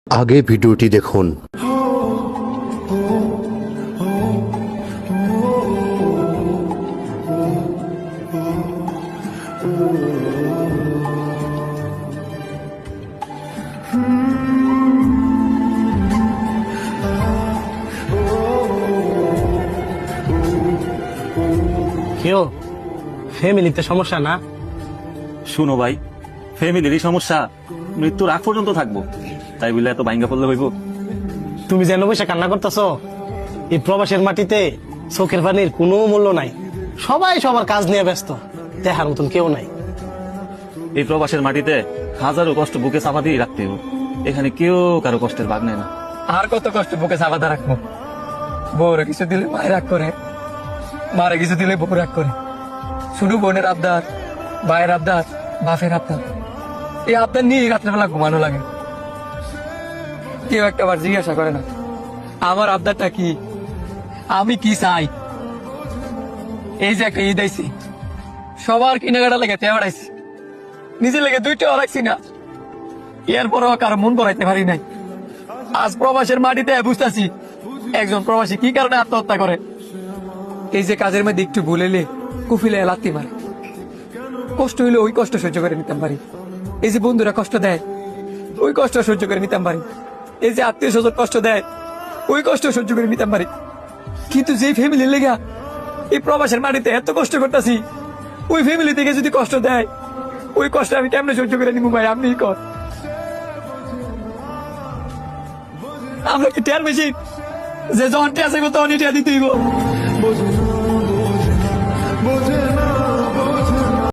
আগে ভিডিওটি দেখুন। কেউ ফ্যামিলিতে সমস্যা না? শুনো ভাই, ফ্যামিলিরই সমস্যা, মৃত্যুর আগ পর্যন্ত থাকবো, তাই বলে এত ভাঙ্গা পড়লে হইব? তুমি যেন বসে কান্না করতেছ। এই প্রবাসের মাটিতে চোখের পানির কোনো মূল্য নাই। সবাই সবার কাজ নিয়ে ব্যস্ত, দেখার মতন কেউ নাই। এই প্রবাসের মাটিতে হাজারো কষ্ট বুকে চাপা দিয়ে রাখতে হবে, এখানে কেউ কারো কষ্টের ভাগ নেয় না। আর কত কষ্ট বুকে চাপাতে রাখবো? বউরে কিছু দিলে মায়ের রাগ করে, মারে কিছু দিলে বউ রাগ করে। শুধু বোনের আবদার, ভাইয়ের আবদার, বাপের আবদার, এই আবদার নিয়ে রাত্রেবেলা ঘুমানো লাগে। কেউ একটা বার জিজ্ঞাসা করে না আমার আবদারটা কি, আমি কি চাই। এই যে একটা ঈদ আইছি, সবার কেনাকাটা লেগে তেয়া বেড়াইছি, নিজের লেগে দুইটা রাখছি না, এরপরও কারো মন ভরাইতে পারি নাই। আজ প্রবাসের মাটিতে বুঝতেছি একজন প্রবাসী কি কারণে আত্মহত্যা করে। এই যে কাজের মধ্যে একটু ভুলেলে কুফিলে লাত্তি মারে, কষ্ট হইলে ওই কষ্ট সহ্য করে নিতাম পারি। এই যে বন্ধুরা কষ্ট দেয়, ওই কষ্ট সহ্য করে নিতাম পারি। এই যে আত্মীয় স্বজন কষ্ট দেয়, ওই কষ্ট সহ্য করে নিতাম পারি। কিন্তু যে ফ্যামিলির লেগা এই প্রবাসের মাটিতে এত কষ্ট করতেছি, ওই ফ্যামিলি থেকে যদি কষ্ট দেয়, ওই কষ্ট আমি কেমনে সহ্য করে নিবো ভাই? আপনি কর, আমরা কি টের মেশিন যে যখন টের চাইবো তখন টের দিতে হইব?